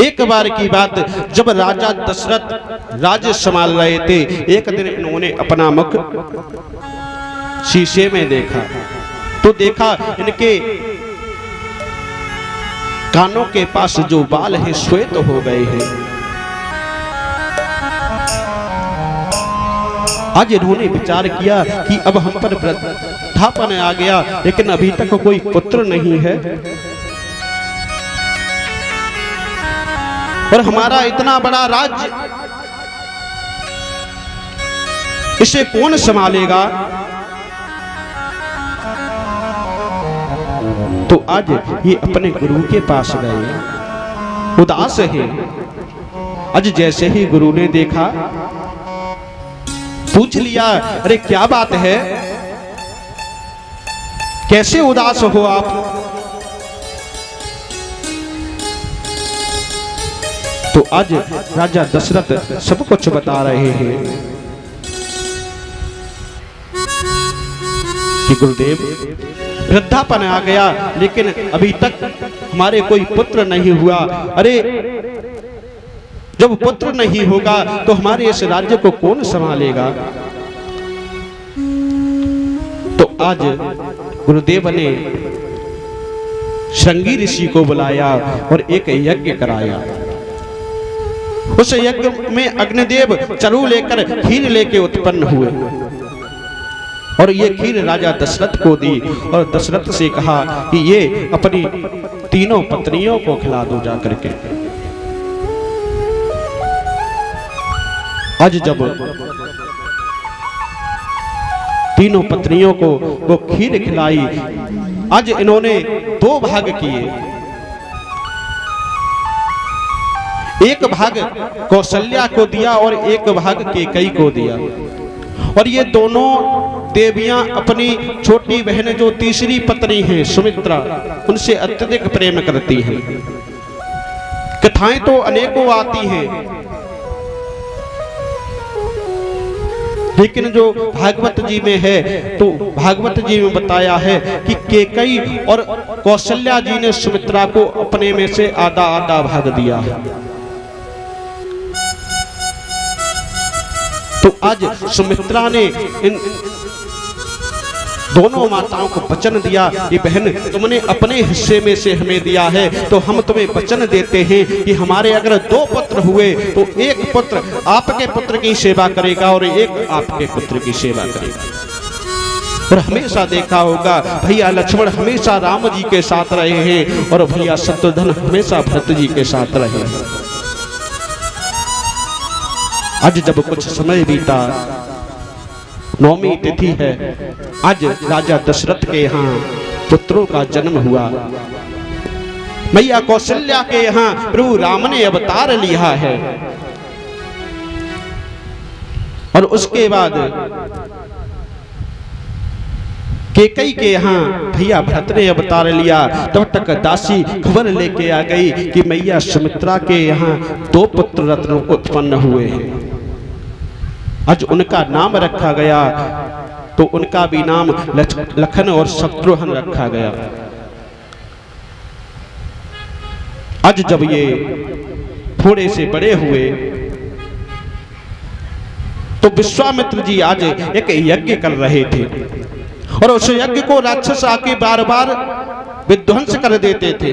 एक बार की बात, जब राजा दशरथ राज्य संभाल रहे थे, एक दिन इन्होंने अपना मुख शीशे में देखा तो देखा इनके कानों के पास जो बाल हैं श्वेत हो गए हैं। आज इन्होंने विचार किया कि अब हम पर वृद्धापन आ गया, लेकिन अभी तक कोई पुत्र नहीं है और हमारा इतना बड़ा राज्य, इसे कौन संभालेगा। तो आज ये अपने गुरु के पास गए, उदास है। आज जैसे ही गुरु ने देखा, पूछ लिया, अरे क्या बात है, कैसे उदास हो आप। तो आज राजा दशरथ सब कुछ बता रहे हैं कि गुरुदेव, वृद्धापन आ गया, लेकिन अभी तक हमारे कोई पुत्र नहीं हुआ। अरे जब पुत्र नहीं होगा तो हमारे इस राज्य को कौन संभालेगा। तो आज गुरुदेव ने श्रृंगी ऋषि को बुलाया और एक यज्ञ कराया। उस यज्ञ में अग्निदेव चरु लेकर खीर लेके उत्पन्न हुए और ये खीर राजा दशरथ को दी और दशरथ से कहा कि ये अपनी तीनों पत्नियों को खिला दो जाकर के। आज जब तीनों पत्नियों को वो खीर खिलाई, आज इन्होंने दो भाग किए। एक भाग कौशल्या को दिया और एक भाग कैकेयी को दिया। और ये दोनों देवियां अपनी छोटी बहन जो तीसरी पत्नी है सुमित्रा, उनसे अत्यधिक प्रेम करती हैं। कथाएं तो अनेकों आती हैं, लेकिन जो भागवत जी में है तो भागवत जी में बताया है कि कैकेयी और कौशल्या जी ने सुमित्रा को अपने में से आधा आधा भाग दिया है। तो आज सुमित्रा ने इन दोनों माताओं को वचन दिया कि बहन, तुमने अपने हिस्से में से हमें दिया है, तो हम तुम्हें वचन देते हैं कि हमारे अगर दो पुत्र हुए तो एक पुत्र आपके पुत्र की सेवा करेगा और एक आपके पुत्र की सेवा करेगा। और हमेशा देखा होगा भैया लक्ष्मण हमेशा राम जी के साथ रहे हैं और भैया शत्रुघ्न हमेशा भरत जी के साथ रहे हैं। आज जब कुछ समय बीता, नौमी तिथि है, आज राजा दशरथ के यहाँ पुत्रों का जन्म हुआ। मैया कौशल्या के यहाँ प्रभु राम ने अवतार लिया है और उसके बाद कैकेयी के यहाँ भैया भरत ने अवतार लिया। तब तक दासी खबर लेके आ गई कि मैया सुमित्रा के यहाँ दो पुत्र रत्न उत्पन्न हुए हैं। आज उनका नाम रखा गया, तो उनका भी नाम लखन और शत्रुघ्न रखा गया। आज जब ये थोड़े से बड़े हुए तो विश्वामित्र जी आज एक यज्ञ कर रहे थे और उस यज्ञ को राक्षस आके बार बार विध्वंस कर देते थे।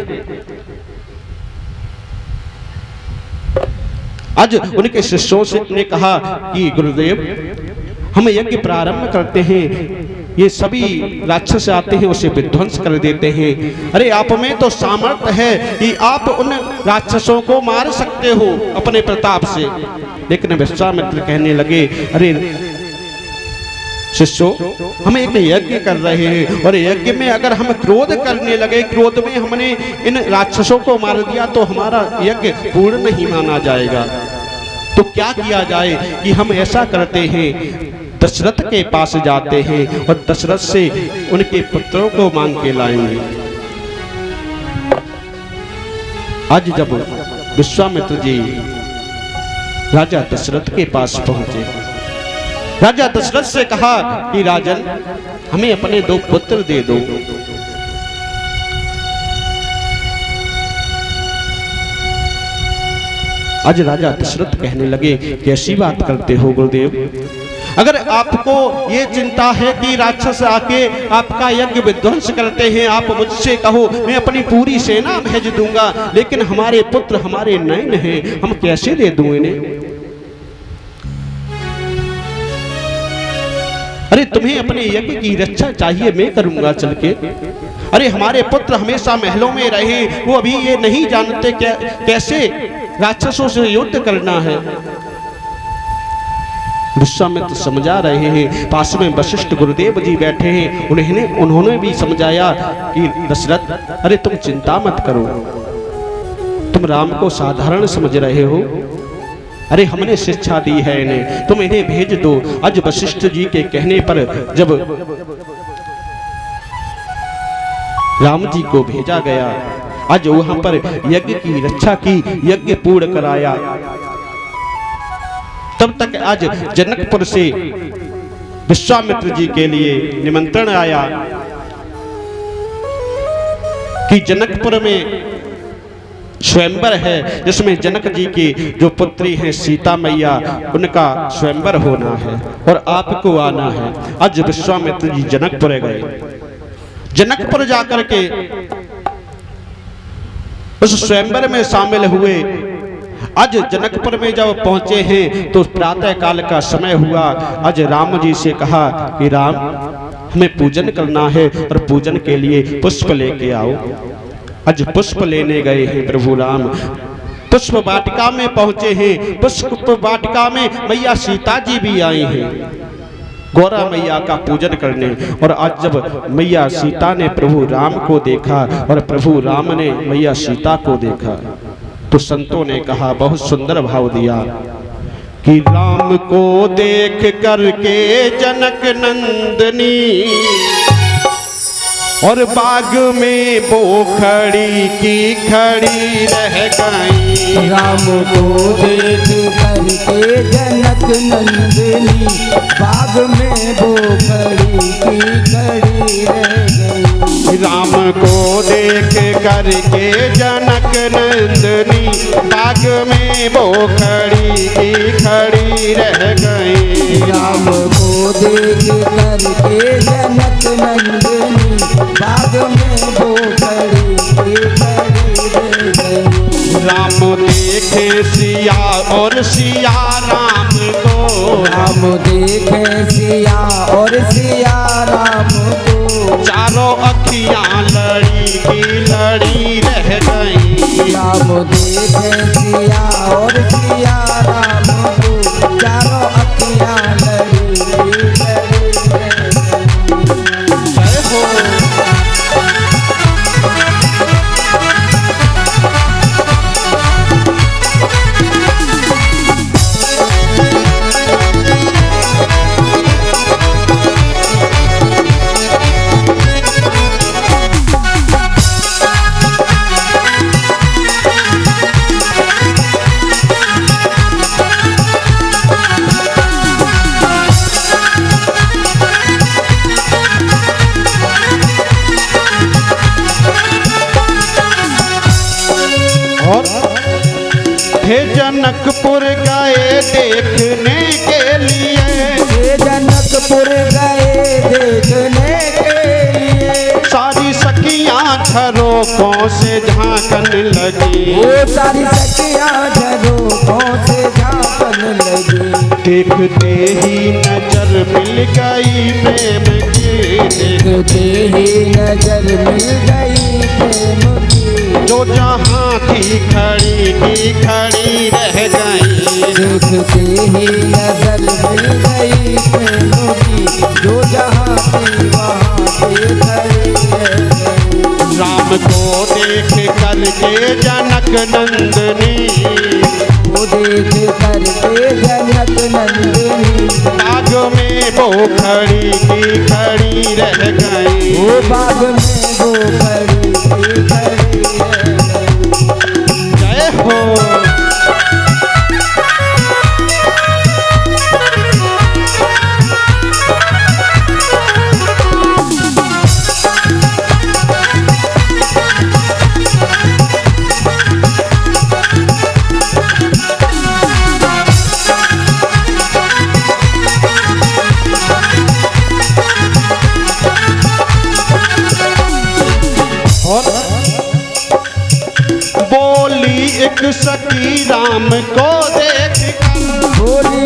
आज उनके शिष्यों से ने कहा कि गुरुदेव, हम यज्ञ प्रारंभ करते हैं, ये सभी राक्षस आते हैं उसे विध्वंस कर देते हैं। अरे आप में तो सामर्थ्य है कि आप उन राक्षसों को मार सकते हो अपने प्रताप से। लेकिन विश्वामित्र कहने लगे, अरे शिष्यों, हम एक यज्ञ कर रहे हैं और यज्ञ में अगर हम क्रोध करने लगे, क्रोध में हमने इन राक्षसों को मार दिया तो हमारा यज्ञ पूर्ण नहीं माना जाएगा। तो क्या किया जाए कि हम ऐसा करते हैं, दशरथ के पास जाते हैं और दशरथ से उनके पुत्रों को मांग के लाएंगे। आज जब विश्वामित्र जी राजा दशरथ के पास पहुंचे, राजा दशरथ से कहा कि राजन, हमें अपने दो पुत्र दे दो। आज राजा दशरथ कहने लगे, कैसी बात करते हो गुरुदेव? अगर आपको ये चिंता है कि राक्षस आके आपका यज्ञ विध्वंस करते हैं, आप मुझसे कहो, मैं अपनी पूरी सेना भेज दूंगा, लेकिन हमारे पुत्र हमारे नयन हैं, हम कैसे दे दूं इन्हें? अरे तुम्हें अपने यज्ञ की रक्षा चाहिए, मैं करूंगा चल के। अरे हमारे पुत्र हमेशा महलों में रहे, वो अभी ये नहीं जानते कैसे राक्षसों से युद्ध करना है। विश्वामित्र समझा रहे हैं, पास में वशिष्ठ गुरुदेव जी बैठे हैं, उन्होंने भी समझाया कि दशरथ, अरे तुम चिंता मत करो, तुम राम को साधारण समझ रहे हो, अरे हमने शिक्षा दी है इन्हें, तुम इन्हें भेज दो। आज वशिष्ठ जी के कहने पर जब राम जी को भेजा गया, आज वहां पर यज्ञ की रक्षा की, यज्ञ पूर्ण कराया। तब तक आज जनकपुर से विश्वामित्र जी के लिए निमंत्रण आया कि जनकपुर में स्वयंवर है, जिसमें जनक जी की जो पुत्री हैं सीता मैया, उनका स्वयंवर होना है और आपको आना है। आज विश्वामित्र जी जनकपुर गए, जनकपुर जाकर के उस स्वयंवर में शामिल हुए। आज जनकपुर में जब पहुंचे हैं तो प्रातः काल का समय हुआ। आज राम जी से कहा कि राम, हमें पूजन करना है और पूजन के लिए पुष्प लेके आओ। आज पुष्प लेने गए हैं प्रभु राम, पुष्प वाटिका में पहुंचे हैं। पुष्प वाटिका में मैया सीता जी भी आई हैं गौरा मैया का पूजन करने। और आज जब मैया सीता ने प्रभु राम को देखा और प्रभु राम ने मैया सीता को देखा, तो संतों ने कहा, बहुत सुंदर भाव दिया कि राम को देख करके जनक नंदनी और बाग में वो खड़ी की खड़ी रह गई। राम को देख करके जनक नंदनी बाग में वो खड़ी की खड़ी रह गई। राम को देख करके जनक नंदनी बाग में वो खड़ी की खड़ी रह गई। राम को देख करके जनक नंदनी बाग में वो खड़ी की खड़ी रह गई। राम देखे सिया और सिया राम को, राम देखे सिया और सिया राम को, चारों अखियां लड़ी की लड़ी रह गई। राम देखे सिया और सिया राम को, चारों अखियां लड़ी की लड़ी रह गई। जय हो। हे जनकपुर गए देखने के लिए, हे जनकपुर गए देखने के लिए, सारी सखियां झरोकों से झांकन लगी। वो सारी सखियां झरोकों से झांकन लगी। देखते ही नजर मिल गई प्रेम की, देखते ही नजर मिल गई प्रेम की, जो जहाँ थी खड़ी की खड़ी रह गई। देखते ही नजर मिल गई प्रेम की, जो जहाँ थी वहाँ पे खड़ी रह गई। राम को देख करके जनक नंदनी, वो देख करके जनक नंदनी बाग में वो खड़ी की खड़ी रह गई। वो बाग में वो खड़ी की खड़ी रह गई। जय हो। एक सखी राम को देख कर, बोली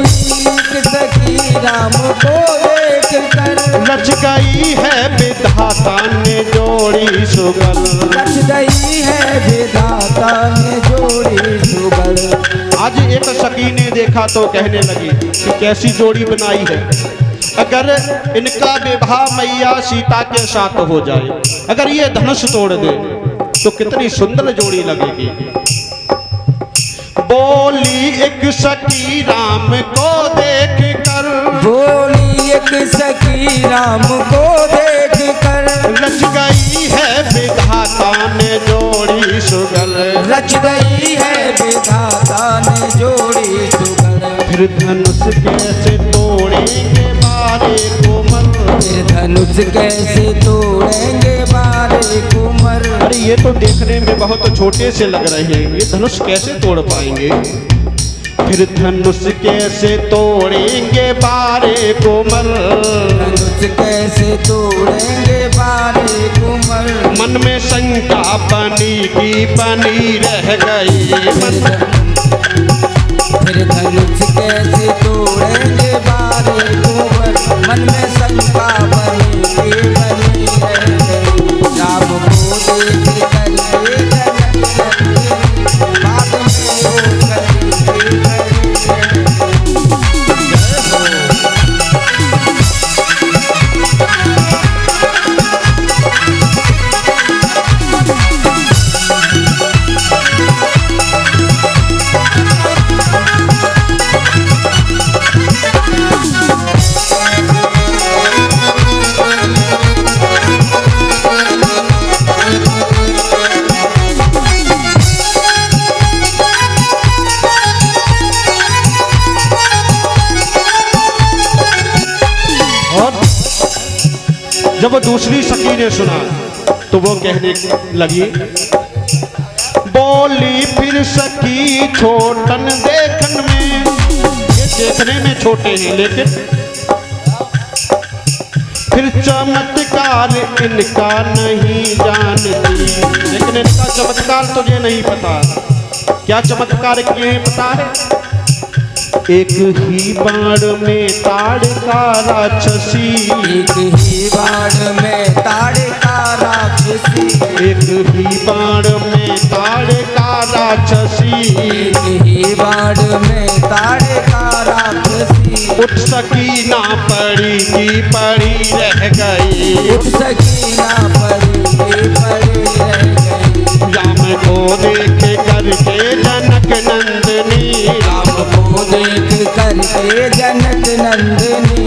एक सखी राम को देख कर, रच गई है विधाता ने जोड़ी सुगल। रच गई है विधाता ने जोड़ी सुगल। आज एक सखी ने देखा तो कहने लगी कि कैसी जोड़ी बनाई है, अगर इनका विवाह मैया सीता के साथ हो जाए, अगर ये धनुष तोड़ दे तो कितनी सुंदर जोड़ी लगेगी। बोली एक सखी राम को देख कर, बोली एक सखी राम को देख कर, रच गई है विधाता ने जोड़ी सुगल। रच गई है विधाता ने जोड़ी सुगल। फिर धनुष कैसे तोड़ेंगे बारे कोमल, फिर धनुष कैसे तोड़ेंगे बारे कुमर। अरे ये तो देखने में बहुत छोटे से लग रहे हैं, ये धनुष कैसे तोड़ पाएंगे। फिर धनुष कैसे तोड़ेंगे बारे कोमल, धनुष कैसे तोड़ेंगे बारे कुमर। मन में शंका बनी की बनी रह गई। फिर धनुष कैसे तोड़ेंगे बारे कुमर, मन में शंका बनी की बनी रह गई। राम को देख करके जनक नंदिनी, बाद में वो खड़ी जब दूसरी सखी ने सुना तो वो कहने लगी, बोली फिर सखी छोटन देखन में, ये देखने में छोटे हैं लेकिन फिर चमत्कार इनका नहीं जानती। लेकिन इनका चमत्कार तुझे नहीं पता। क्या चमत्कार किए हैं पता है? एक ही बाण में ताड़ का राक्षसी, एक ही बाण में ताड़ का राक्षसी, एक ही बाण में ताड़ का राक्षसी, एक ही बाण में ताड़ का राक्षसी। उठ सकी ना पड़ी की पड़ी रह गई, उठ सकी ना पड़ी की पड़ी रह गई। राम को देख करके जनक नंदिनी, राम को देख करके जनक नंदिनी,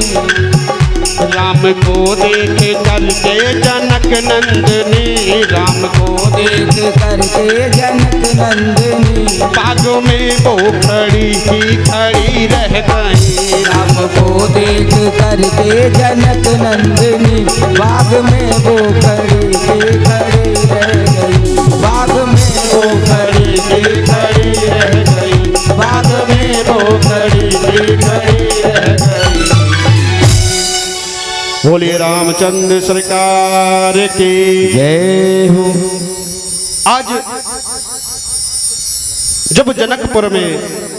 राम को देख करके जनक नंदिनी, राम को देख करके जनक नंदिनी। बाग में वो खड़ी की खड़ी रह गई, राम को देख करके जनक नंदिनी, बाग में वो खड़ी की खड़ी रह गई। बाग में वो खड़ी की खड़ी रह गई, बाग में वो खड़ी की खड़ी रह गई। बोलिए रामचंद्र सरकार की जय हो। आज जब जनकपुर में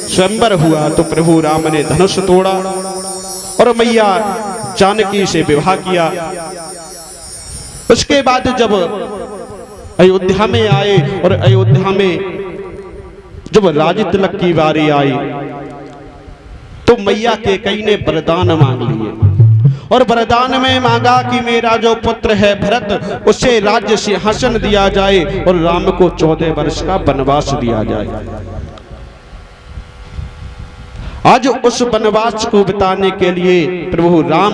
स्वयंवर हुआ तो प्रभु राम ने धनुष तोड़ा और मैया जानकी से विवाह किया। उसके बाद जब अयोध्या में आए और अयोध्या में जब राज तिलक की बारी आई तो मैया कैकेयी ने वरदान मांग लिए और वरदान में मांगा कि मेरा जो पुत्र है भरत, उसे राज्य सिंहासन दिया जाए और राम को 14 वर्ष का वनवास दिया जाए। आज उस वनवास को बिताने के लिए प्रभु राम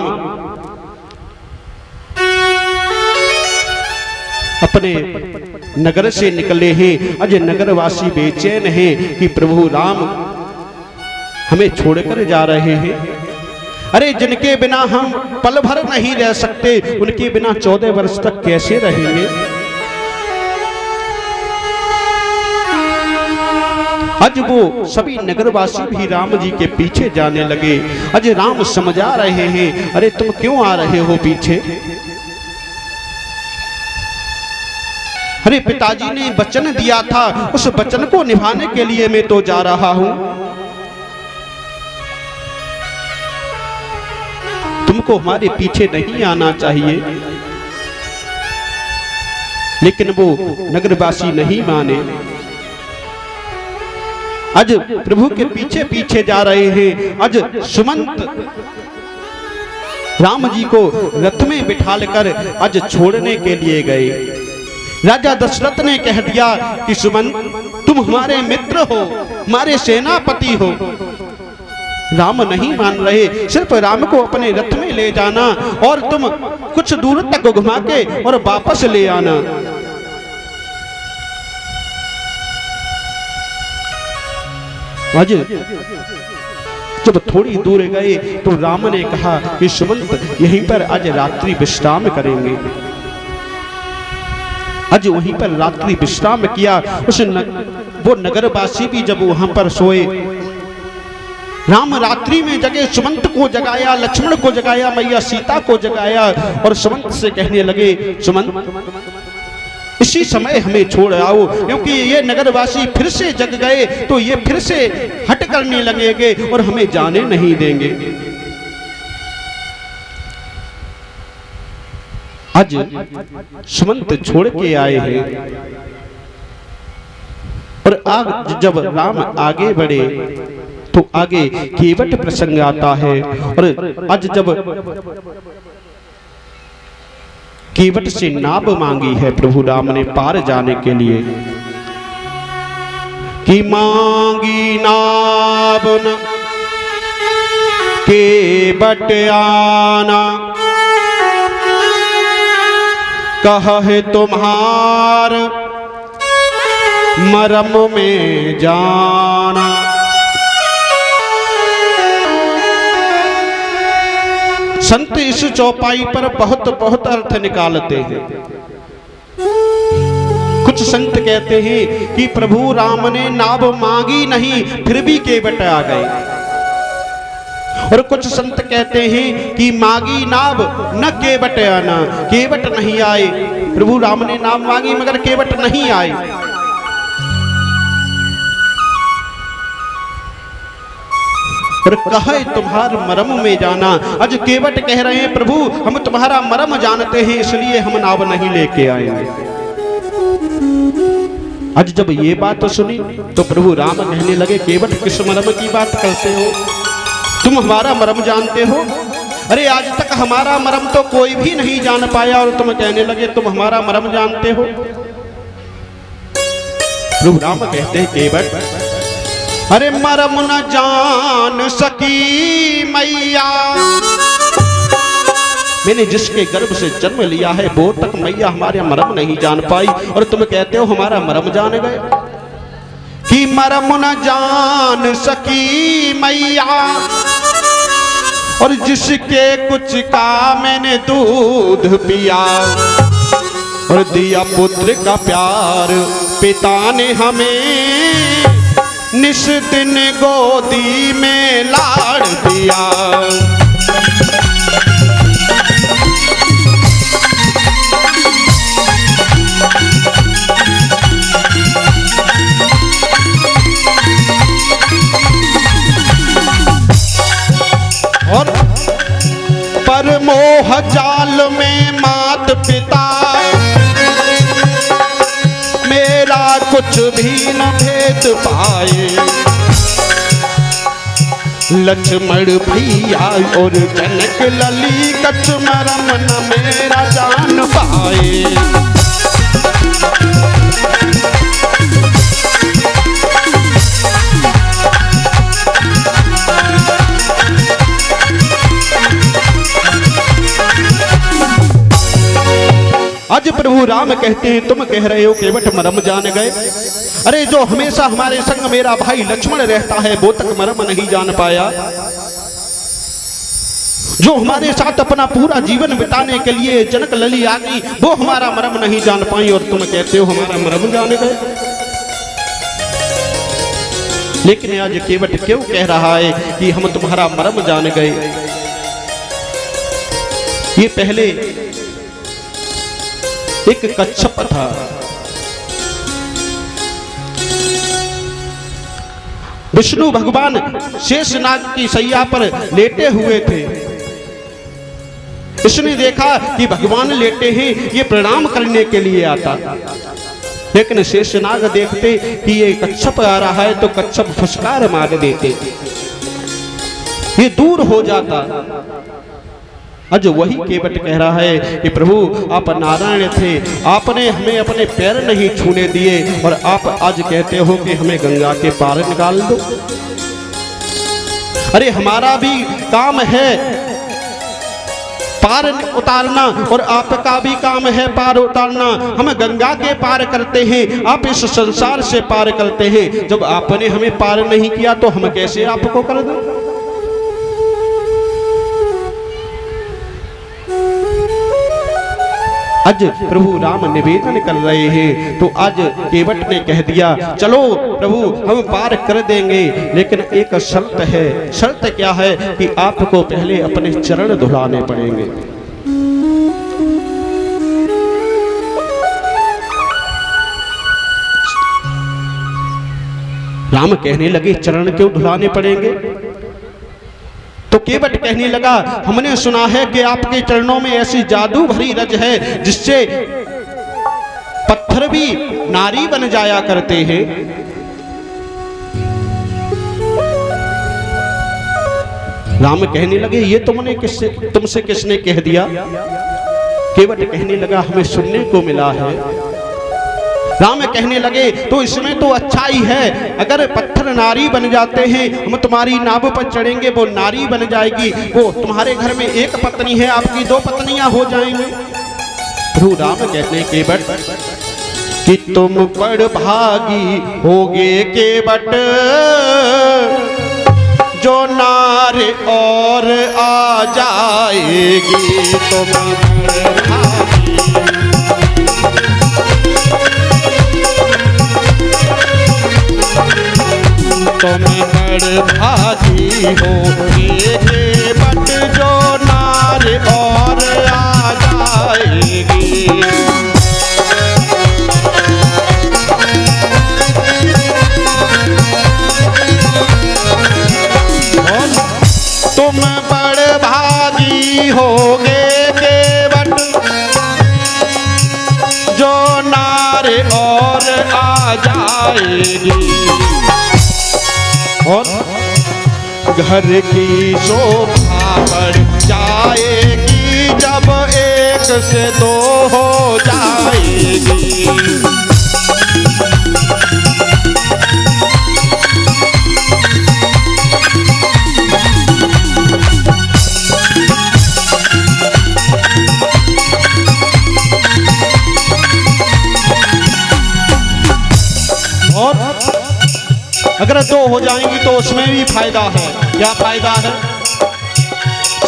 अपने नगर से निकले हैं। आज नगरवासी बेचैन हैं कि प्रभु राम हमें छोड़कर जा रहे हैं। अरे जिनके बिना हम पल भर नहीं रह सकते, उनके बिना 14 वर्ष तक कैसे रहेंगे। आज वो सभी नगरवासी भी राम जी के पीछे जाने लगे। आज राम समझा रहे हैं, अरे तुम क्यों आ रहे हो पीछे। अरे पिताजी ने वचन दिया था, उस वचन को निभाने के लिए मैं तो जा रहा हूं। तुमको हमारे पीछे नहीं आना चाहिए। लेकिन वो नगरवासी नहीं माने। आज प्रभु के पीछे पीछे जा रहे हैं। आज सुमंत राम जी को रथ में बिठाकर आज छोड़ने के लिए गए। राजा दशरथ ने कह दिया कि सुमंत तुम हमारे मित्र हो, हमारे सेनापति हो। राम नहीं मान रहे। सिर्फ राम को अपने रथ में ले जाना और तुम कुछ दूर तक घुमा के और वापस ले आना। आज जब थोड़ी दूर गए तो राम ने कहा कि सुमंत यहीं पर आज रात्रि विश्राम करेंगे। आज वहीं पर रात्रि विश्राम किया। वो नगरवासी भी जब वहां पर सोए, राम रात्रि में जगे, सुमंत को जगाया, लक्ष्मण को जगाया, मैया सीता को जगाया और सुमंत से कहने लगे, सुमंत इसी समय हमें छोड़ आओ, क्योंकि ये नगरवासी फिर से जग गए तो ये फिर से हट करने लगेंगे और हमें जाने नहीं देंगे। आज सुमंत छोड़ के आए हैं और आज जब राम आगे बढ़े तो आगे केवट प्रसंग आता है। और आज जब केवट से नाव मांगी है प्रभु राम ने पार जाने के लिए, कि मांगी नाव न केवट आना, कहे तुम्हार मरम में जाना। संत इस चौपाई पर बहुत बहुत अर्थ निकालते हैं। कुछ संत कहते हैं कि प्रभु राम ने नाव मांगी नहीं फिर भी केवट आ गए, और कुछ संत कहते हैं कि मांगी नाव न केवट आना, केवट नहीं आए। प्रभु राम ने नाव मांगी मगर केवट नहीं आए। और कहे तुम्हार मरम में जाना। आज केवट कह रहे हैं प्रभु हम तुम्हारा मरम जानते हैं इसलिए हम नाव नहीं लेके आएंगे। आज जब ये बात सुनी तो प्रभु राम कहने लगे, केवट किस मरम की बात करते हो? तुम हमारा मरम जानते हो? अरे आज तक हमारा मरम तो कोई भी नहीं जान पाया और तुम कहने लगे तुम हमारा मरम जानते हो। प्रभु राम कहते हैं, केवट अरे मरम न जान सकी मैया, मैंने जिसके गर्भ से जन्म लिया है वो तक मैया हमारे मरम नहीं जान पाई और तुम कहते हो हमारा मरम जान गए। कि मरम न जान सकी मैया, और जिसके कुछ का मैंने दूध पिया और दिया पुत्र का प्यार, पिता ने हमें निस दिन गोदी में लाड़ दिया। और पर मोह जाल में मात पिता मेरा कुछ भी न भेद पाए। लक्ष्मण भैया और जनक लली कछ मरम न मेरा जान पाए। आज प्रभु राम कहते हैं तुम कह रहे हो केवट मरम जान गए। अरे जो हमेशा हमारे संग मेरा भाई लक्ष्मण रहता है वो तक मरम नहीं जान पाया। जो हमारे साथ अपना पूरा जीवन बिताने के लिए जनक लली आ गई वो हमारा मरम नहीं जान पाई और तुम कहते हो हमारा मरम जान गए। लेकिन आज केवट क्यों कह रहा है कि हम तुम्हारा मरम जान गए? ये पहले एक कच्छप था विष्णु भगवान शेषनाग की सैया पर लेटे हुए थे। इसने देखा कि भगवान लेटे हैं, ये प्रणाम करने के लिए आता, लेकिन शेषनाग देखते कि ये कच्छप आ रहा है तो कच्छप फुसकार मार देते, ये दूर हो जाता। आज वही केवट कह रहा है कि प्रभु आप नारायण थे, आपने हमें अपने पैर नहीं छूने दिए और आप आज कहते हो कि हमें गंगा के पार निकाल दो। अरे हमारा भी काम है पार उतारना और आपका भी काम है पार उतारना। हम गंगा के पार करते हैं, आप इस संसार से पार करते हैं। जब आपने हमें पार नहीं किया तो हम कैसे आपको कर दें? आज प्रभु राम निवेदन कर रहे हैं तो आज केवट ने कह दिया चलो प्रभु हम पार कर देंगे, लेकिन एक शर्त है। शर्त क्या है कि आपको पहले अपने चरण धुलाने पड़ेंगे। राम कहने लगे चरण क्यों धुलाने पड़ेंगे? तो केवट कहने लगा हमने सुना है कि आपके चरणों में ऐसी जादू भरी रज है जिससे पत्थर भी नारी बन जाया करते हैं। राम कहने लगे ये तुमसे किसने कह दिया? केवट कहने लगा हमें सुनने को मिला है। राम कहने लगे तो इसमें तो अच्छाई है, अगर पत्थर नारी बन जाते हैं, हम तुम्हारी नाव पर चढ़ेंगे, वो नारी बन जाएगी, वो तुम्हारे घर में एक पत्नी है, आपकी दो पत्नियां हो जाएंगी। प्रभु राम कहते हैं केवट कि तुम बड़ भागी होगे केवट, जो नार और आ जाएगी। तुम बड़ भागी तुम बड़ भागी हो केवट, जो नार और आ जाएगी। तुम बड़ भागी होगे केवट, जो नार और आ जाएगी। और घर की शोभा बढ़ जाएगी, जब एक से दो हो जाएगी। और अगर दो हो जाएंगी तो उसमें भी फायदा है। क्या फायदा है?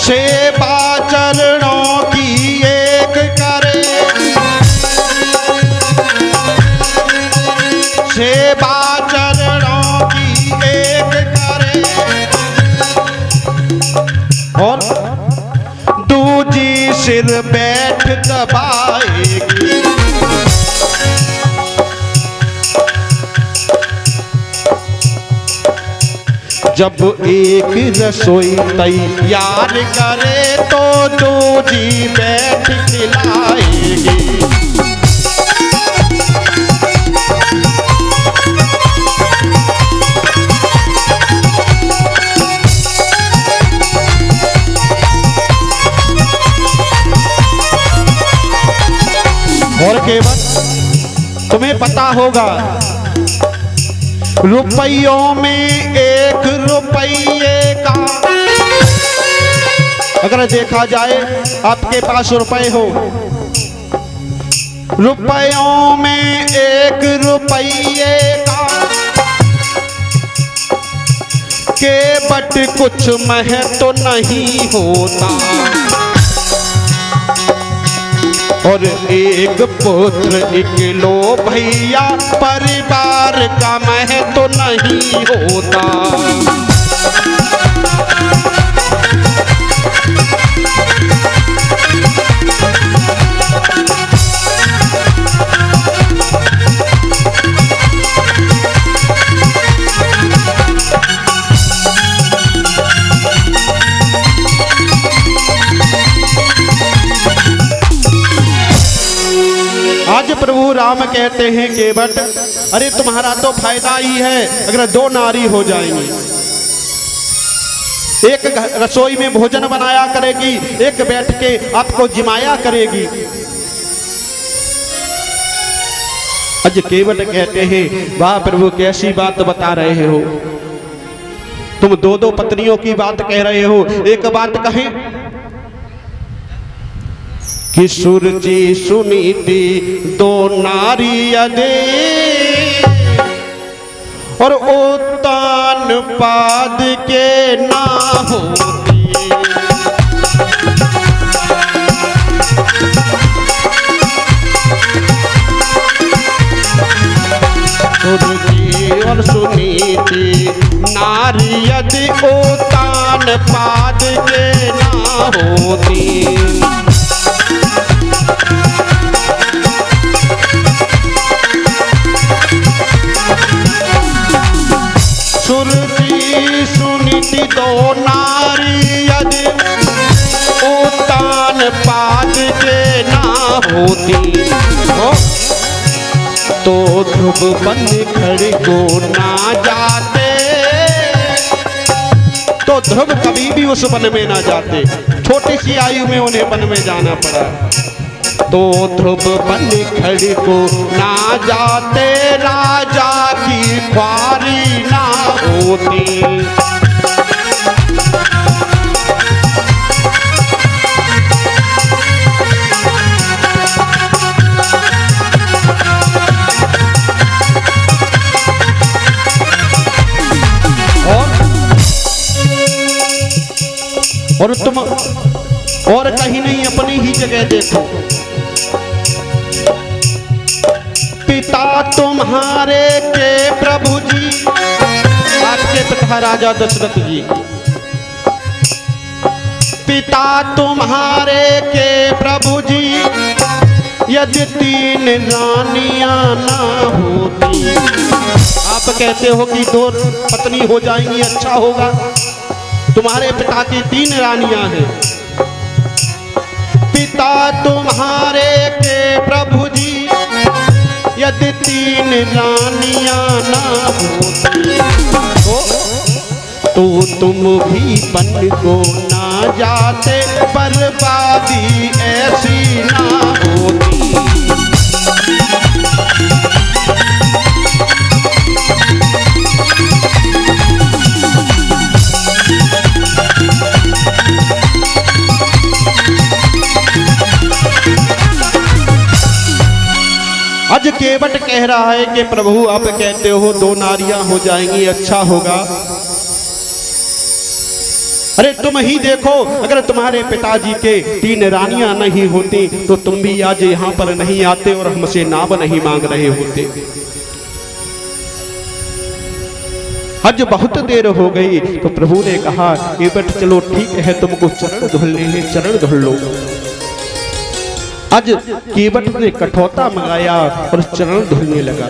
सेवा चरणों की एक करे, सेवा चरणों की एक करे, और दूजी सिर बैठ दबाएगी। जब एक रसोई तैयार करे तो दूजी बैठ खिलाएगी। और केवल तुम्हें पता होगा रुपयों में एक रुपये का, अगर देखा जाए आपके पास रुपए हो, रुपयों में एक रुपये का केवट कुछ महत्व नहीं होता। और एक पुत्र इकलो भैया परिवार का महत्व नहीं होता। आज प्रभु राम कहते हैं केवट, अरे तुम्हारा तो फायदा ही है अगर दो नारी हो जाएंगी। एक रसोई में भोजन बनाया करेगी, एक बैठ के आपको जिमाया करेगी। आज केवट कहते हैं, वाह प्रभु कैसी बात बता रहे हो, तुम दो दो पत्नियों की बात कह रहे हो, एक बात कहें कि सुरजी सुनीति दो नारी यदि और ओतान पाद के ना होती। सुरजी और सुनीति नारी यदि ओतान पाद के ना होती। सुरजी सुनीति दो नारी यदि उतान पाद के ना होती। तो ध्रुव बन खड़ी को ना जाते, तो ध्रुव कभी भी उस वन में ना जाते, छोटी सी आयु में उन्हें वन में जाना पड़ा। तो ध्रुव बन खड़ी को ना जाते, राजा की ख्वारी ना होती। और तुम और कहीं नहीं, अपनी ही जगह देखो। पिता तुम्हारे के प्रभु जी, आपके पिता राजा दशरथ जी, पिता तुम्हारे के प्रभु जी यदि तीन रानियां ना होती। आप कहते हो कि दो पत्नी हो जाएंगी अच्छा होगा, तुम्हारे पिता की तीन रानियां हैं। पिता तुम्हारे के प्रभु जी यदि तीन रानियां ना होती, तो तुम भी बन को ना जाते, बर्बादी ऐसी ना होती। आज केवट कह रहा है कि प्रभु आप कहते हो दो नारियां हो जाएंगी अच्छा होगा, अरे तुम ही देखो अगर तुम्हारे पिताजी के तीन रानियां नहीं होती तो तुम भी आज यहाँ पर नहीं आते और हमसे नाव नहीं मांग रहे होते। आज बहुत देर हो गई तो प्रभु ने कहा केवट चलो ठीक है, तुमको चरण धुलने हैं, चरण धुल लो। आज केवट ने कठौता मंगाया और चरण धुलने लगा।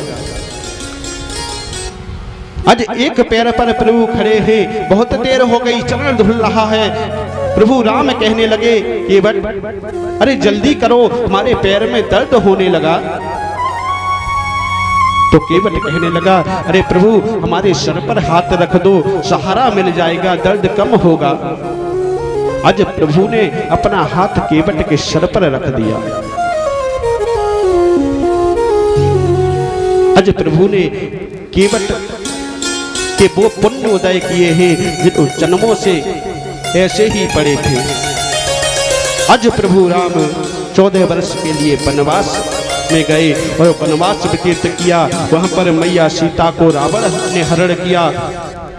आज एक पैर पर प्रभु खड़े हैं, बहुत देर हो गई, चरण धुल रहा है। प्रभु राम कहने लगे केवट अरे जल्दी करो, हमारे पैर में दर्द होने लगा। तो केवट कहने लगा अरे प्रभु हमारे सर पर हाथ रख दो, सहारा मिल जाएगा, दर्द कम होगा। आज प्रभु ने अपना हाथ केवट के सर पर रख दिया। आज प्रभु ने केवट के वो पुण्य उदय किए हैं जिन जन्मों से ऐसे ही पड़े थे। आज प्रभु राम 14 वर्ष के लिए वनवास में गए और वनवास व्यतीत किया। वहां पर मैया सीता को रावण ने हरण किया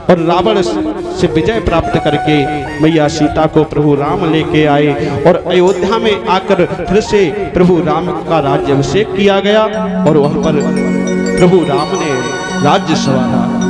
और रावण से विजय प्राप्त करके मैया सीता को प्रभु राम लेके आए और अयोध्या में आकर फिर से प्रभु राम का राज्याभिषेक किया गया और वहां पर प्रभु राम ने राज्य संभाला।